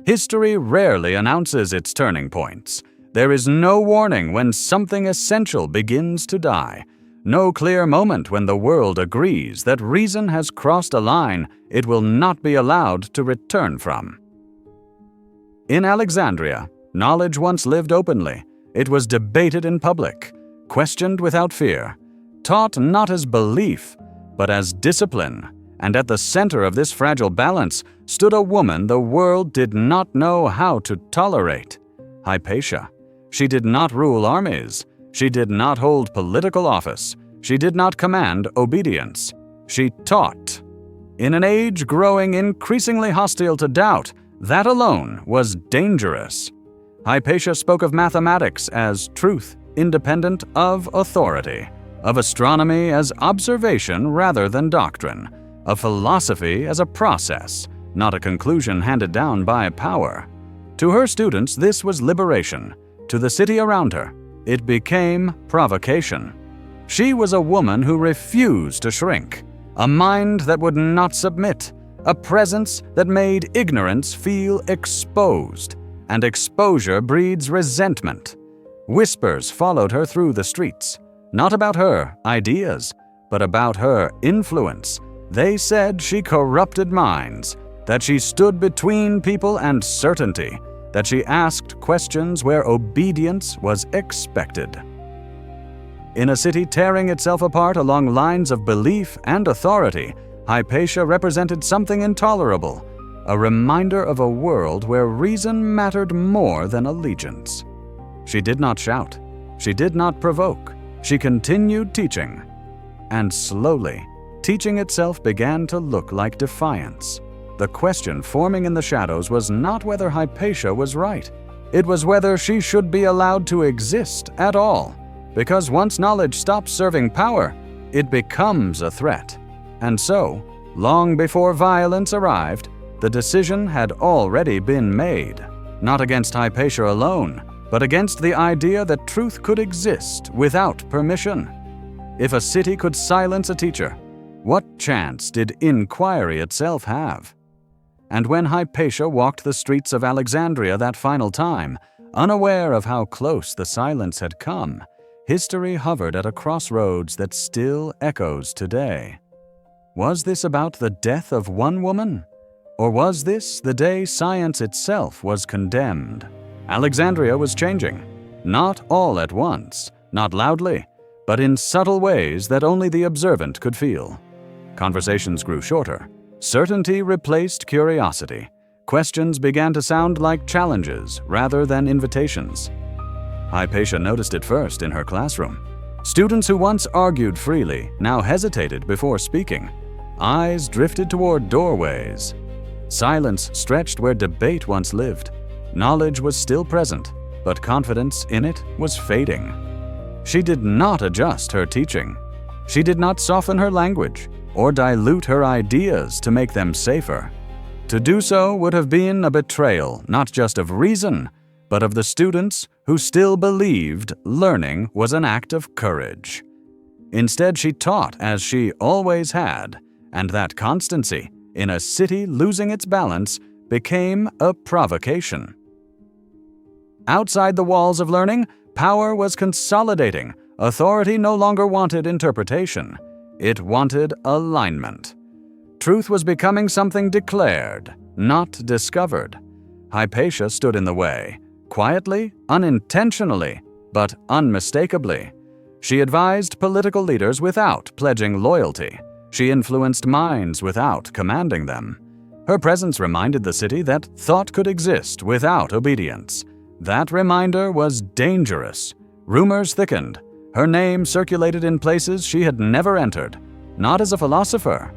History rarely announces its turning points. There is no warning when something essential begins to die. No clear moment when the world agrees that reason has crossed a line it will not be allowed to return from. In Alexandria, knowledge once lived openly. It was debated in public, questioned without fear, taught not as belief, but as discipline. And at the center of this fragile balance stood a woman the world did not know how to tolerate: Hypatia. She did not rule armies. She did not hold political office. She did not command obedience. She taught. In an age growing increasingly hostile to doubt, that alone was dangerous. Hypatia spoke of mathematics as truth independent of authority, of astronomy as observation rather than doctrine, of philosophy as a process, not a conclusion handed down by power. To her students, this was liberation. To the city around her, it became provocation. She was a woman who refused to shrink, a mind that would not submit, a presence that made ignorance feel exposed, and exposure breeds resentment. Whispers followed her through the streets, not about her ideas, but about her influence. They said she corrupted minds, that she stood between people and certainty, that she asked questions where obedience was expected. In a city tearing itself apart along lines of belief and authority, Hypatia represented something intolerable, a reminder of a world where reason mattered more than allegiance. She did not shout. She did not provoke. She continued teaching. And slowly, teaching itself began to look like defiance. The question forming in the shadows was not whether Hypatia was right. It was whether she should be allowed to exist at all. Because once knowledge stops serving power, it becomes a threat. And so, long before violence arrived, the decision had already been made. Not against Hypatia alone, but against the idea that truth could exist without permission. If a city could silence a teacher, what chance did inquiry itself have? And when Hypatia walked the streets of Alexandria that final time, unaware of how close the silence had come, history hovered at a crossroads that still echoes today. Was this about the death of one woman? Or was this the day science itself was condemned? Alexandria was changing, not all at once, not loudly, but in subtle ways that only the observant could feel. Conversations grew shorter. Certainty replaced curiosity. Questions began to sound like challenges rather than invitations. Hypatia noticed it first in her classroom. Students who once argued freely now hesitated before speaking. Eyes drifted toward doorways. Silence stretched where debate once lived. Knowledge was still present, but confidence in it was fading. She did not adjust her teaching. She did not soften her language or dilute her ideas to make them safer. To do so would have been a betrayal not just of reason, but of the students who still believed learning was an act of courage. Instead, she taught as she always had, and that constancy, in a city losing its balance, became a provocation. Outside the walls of learning, power was consolidating. Authority no longer wanted interpretation. It wanted alignment. Truth was becoming something declared, not discovered. Hypatia stood in the way, quietly, unintentionally, but unmistakably. She advised political leaders without pledging loyalty. She influenced minds without commanding them. Her presence reminded the city that thought could exist without obedience. That reminder was dangerous. Rumors thickened. Her name circulated in places she had never entered, not as a philosopher,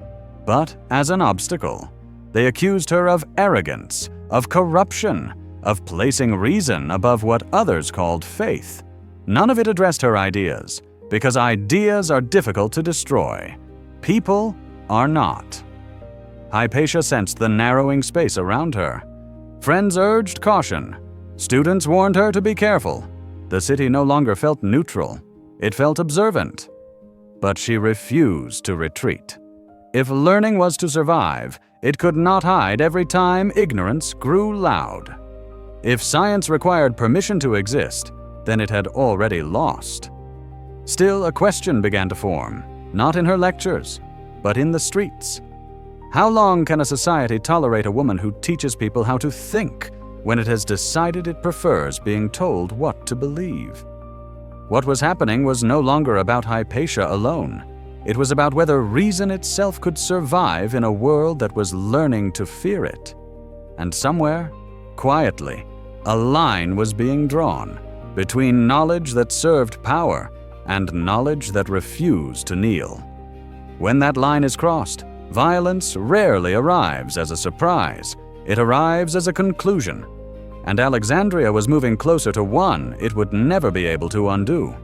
but as an obstacle. They accused her of arrogance, of corruption, of placing reason above what others called faith. None of it addressed her ideas, because ideas are difficult to destroy. People are not. Hypatia sensed the narrowing space around her. Friends urged caution. Students warned her to be careful. The city no longer felt neutral. It felt observant. But she refused to retreat. If learning was to survive, It could not hide every time ignorance grew loud. If science required permission to exist, then it had already lost. Still, a question began to form, not in her lectures, but in the streets. How long can a society tolerate a woman who teaches people how to think when it has decided it prefers being told what to believe? What was happening was no longer about Hypatia alone. It was about whether reason itself could survive in a world that was learning to fear it. And somewhere, quietly, a line was being drawn between knowledge that served power and knowledge that refused to kneel. When that line is crossed, violence rarely arrives as a surprise. It arrives as a conclusion. And Alexandria was moving closer to one it would never be able to undo.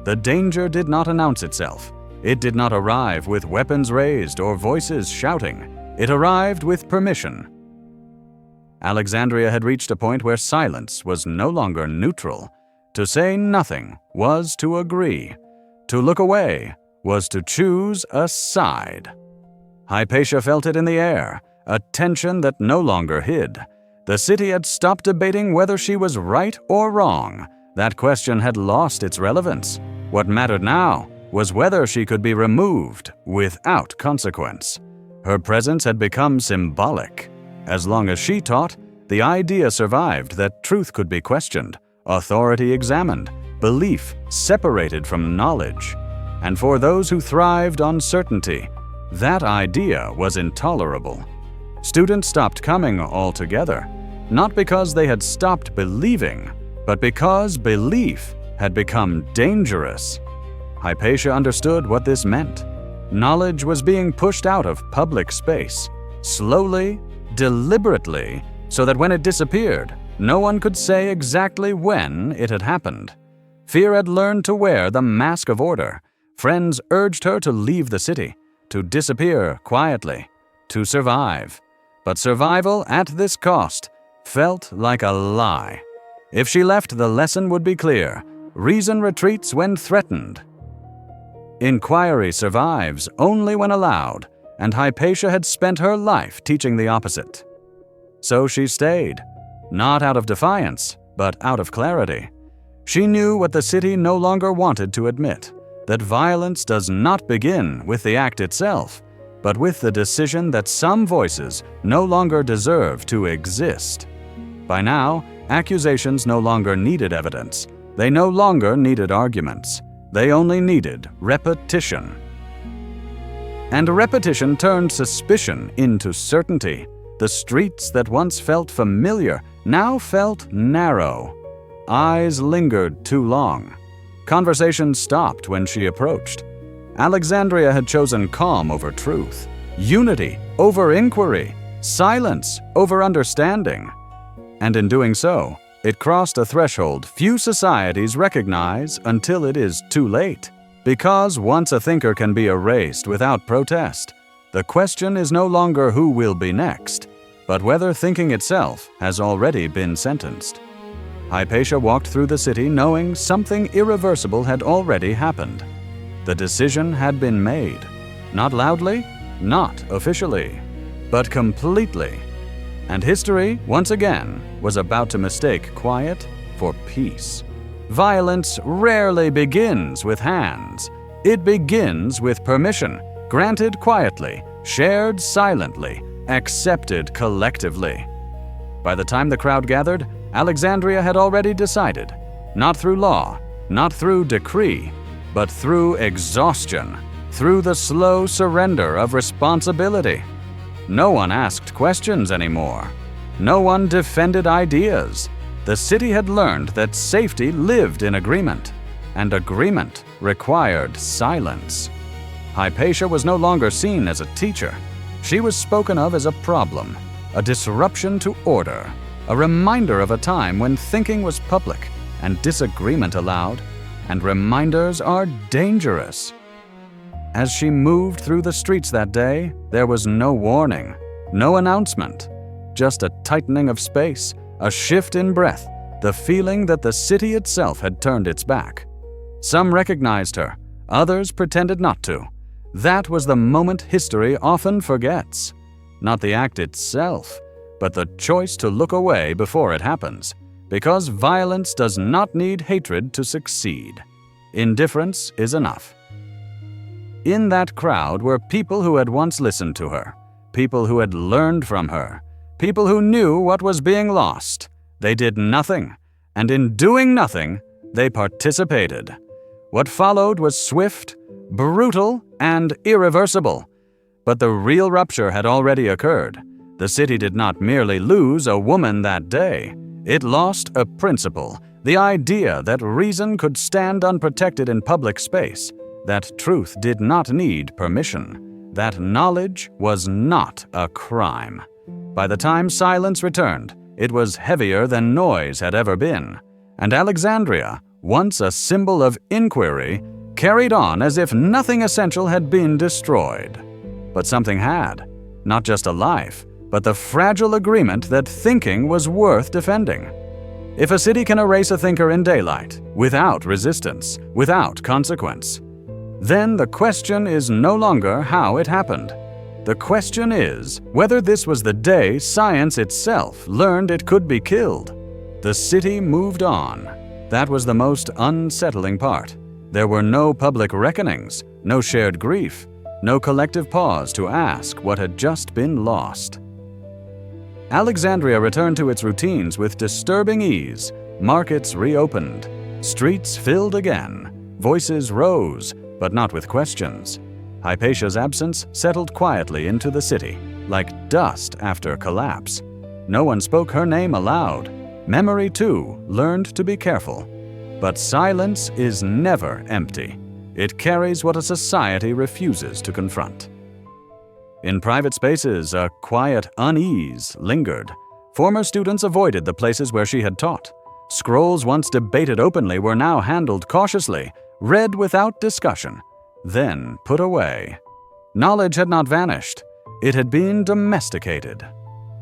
The danger did not announce itself. It did not arrive with weapons raised or voices shouting. It arrived with permission. Alexandria had reached a point where silence was no longer neutral. To say nothing was to agree. To look away was to choose a side. Hypatia felt it in the air, a tension that no longer hid. The city had stopped debating whether she was right or wrong. That question had lost its relevance. What mattered now was whether she could be removed without consequence. Her presence had become symbolic. As long as she taught, the idea survived that truth could be questioned, authority examined, belief separated from knowledge. And for those who thrived on certainty, that idea was intolerable. Students stopped coming altogether, not because they had stopped believing, but because belief had become dangerous. Hypatia understood what this meant. Knowledge was being pushed out of public space, slowly, deliberately, so that when it disappeared, no one could say exactly when it had happened. Fear had learned to wear the mask of order. Friends urged her to leave the city, to disappear quietly, to survive. But survival at this cost felt like a lie. If she left, the lesson would be clear. Reason retreats when threatened. Inquiry survives only when allowed, and Hypatia had spent her life teaching the opposite. So she stayed, not out of defiance, but out of clarity. She knew what the city no longer wanted to admit, that violence does not begin with the act itself, but with the decision that some voices no longer deserve to exist. By now, accusations no longer needed evidence. They no longer needed arguments. They only needed repetition. And repetition turned suspicion into certainty. The streets that once felt familiar now felt narrow. Eyes lingered too long. Conversations stopped when she approached. Alexandria had chosen calm over truth, unity over inquiry, silence over understanding. And in doing so, it crossed a threshold few societies recognize until it is too late. Because once a thinker can be erased without protest, the question is no longer who will be next, but whether thinking itself has already been sentenced. Hypatia walked through the city knowing something irreversible had already happened. The decision had been made, not loudly, not officially, but completely. And history, once again, was about to mistake quiet for peace. Violence rarely begins with hands. It begins with permission, granted quietly, shared silently, accepted collectively. By the time the crowd gathered, Alexandria had already decided, not through law, not through decree, but through exhaustion, through the slow surrender of responsibility. No one asked questions anymore. No one defended ideas. The city had learned that safety lived in agreement, and agreement required silence. Hypatia was no longer seen as a teacher. She was spoken of as a problem, a disruption to order, a reminder of a time when thinking was public and disagreement allowed, and reminders are dangerous. As she moved through the streets that day, there was no warning, no announcement, just a tightening of space, a shift in breath, the feeling that the city itself had turned its back. Some recognized her, others pretended not to. That was the moment history often forgets. not the act itself, but the choice to look away before it happens, because violence does not need hatred to succeed. Indifference is enough. In that crowd were people who had once listened to her, people who had learned from her, people who knew what was being lost. They did nothing, and in doing nothing, they participated. What followed was swift, brutal, and irreversible. But the real rupture had already occurred. The city did not merely lose a woman that day. It lost a principle, the idea that reason could stand unprotected in public space, that truth did not need permission, that knowledge was not a crime. By the time silence returned, it was heavier than noise had ever been, and Alexandria, once a symbol of inquiry, carried on as if nothing essential had been destroyed. But something had, not just a life, but the fragile agreement that thinking was worth defending. If a city can erase a thinker in daylight, without resistance, without consequence, then the question is no longer how it happened. The question is whether this was the day science itself learned it could be killed. The city moved on. That was the most unsettling part. There were no public reckonings, no shared grief, no collective pause to ask what had just been lost. Alexandria returned to its routines with disturbing ease. Markets reopened. Streets filled again. Voices rose, but not with questions. Hypatia's absence settled quietly into the city, like dust after collapse. No one spoke her name aloud. Memory, too, learned to be careful. But silence is never empty. It carries what a society refuses to confront. In private spaces, a quiet unease lingered. Former students avoided the places where she had taught. Scrolls once debated openly were now handled cautiously, read without discussion, then put away. Knowledge had not vanished. It had been domesticated.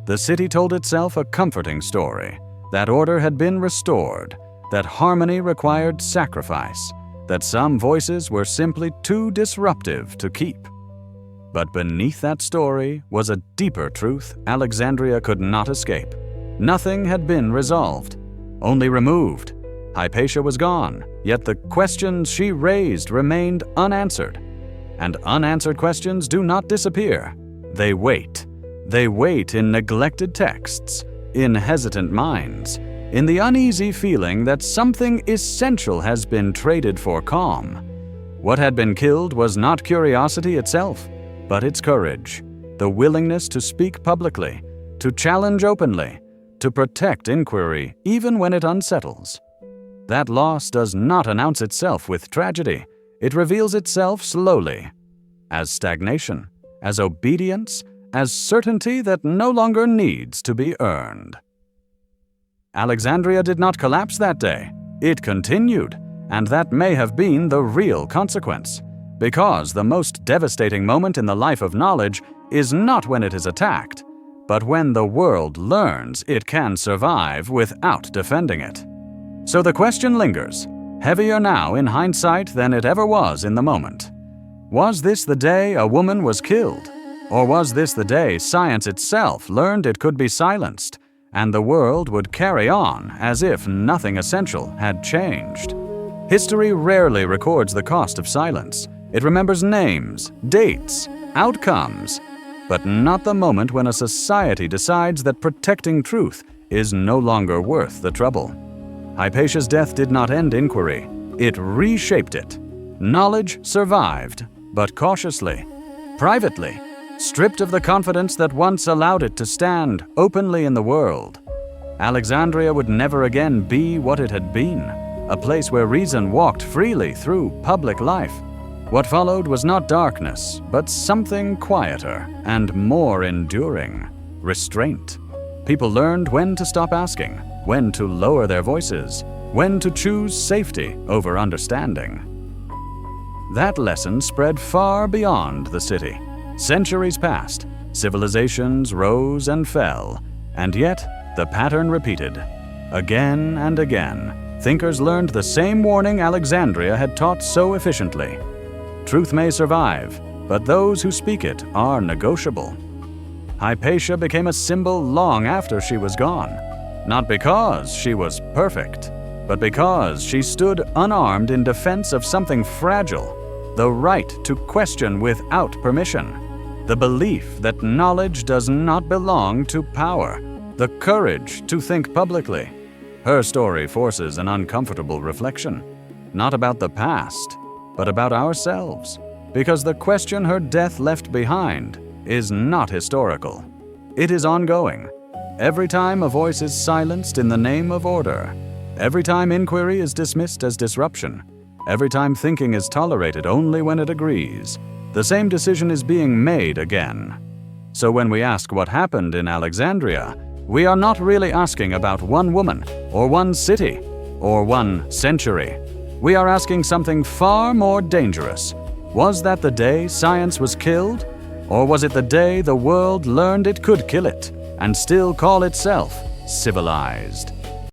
The city told itself a comforting story, that order had been restored, that harmony required sacrifice, that some voices were simply too disruptive to keep. But beneath that story was a deeper truth Alexandria could not escape. Nothing had been resolved, only removed. Hypatia was gone, yet the questions she raised remained unanswered. And unanswered questions do not disappear. They wait. They wait in neglected texts, in hesitant minds, in the uneasy feeling that something essential has been traded for calm. What had been killed was not curiosity itself, but its courage, the willingness to speak publicly, to challenge openly, to protect inquiry even when it unsettles. That loss does not announce itself with tragedy. It reveals itself slowly, as stagnation, as obedience, as certainty that no longer needs to be earned. Alexandria did not collapse that day. It continued, and that may have been the real consequence. Because the most devastating moment in the life of knowledge is not when it is attacked, but when the world learns it can survive without defending it. So the question lingers, heavier now in hindsight than it ever was in the moment. Was this the day a woman was killed? Or was this the day science itself learned it could be silenced, and the world would carry on as if nothing essential had changed? History rarely records the cost of silence. It remembers names, dates, outcomes, but not the moment when a society decides that protecting truth is no longer worth the trouble. Hypatia's death did not end inquiry. It reshaped it. Knowledge survived, but cautiously, privately, stripped of the confidence that once allowed it to stand openly in the world. Alexandria would never again be what it had been, a place where reason walked freely through public life. What followed was not darkness, but something quieter and more enduring: restraint. People learned when to stop asking, when to lower their voices, when to choose safety over understanding. That lesson spread far beyond the city. Centuries passed, civilizations rose and fell, and yet the pattern repeated. Again and again, thinkers learned the same warning Alexandria had taught so efficiently. Truth may survive, but those who speak it are negotiable. Hypatia became a symbol long after she was gone, not because she was perfect, but because she stood unarmed in defense of something fragile, the right to question without permission, the belief that knowledge does not belong to power, the courage to think publicly. Her story forces an uncomfortable reflection, not about the past, but about ourselves, because the question her death left behind is not historical. It is ongoing. Every time a voice is silenced in the name of order, every time inquiry is dismissed as disruption, every time thinking is tolerated only when it agrees, the same decision is being made again. So when we ask what happened in Alexandria, we are not really asking about one woman, or one city, or one century. We are asking something far more dangerous. Was that the day science was killed? Or was it the day the world learned it could kill it and still call itself civilized?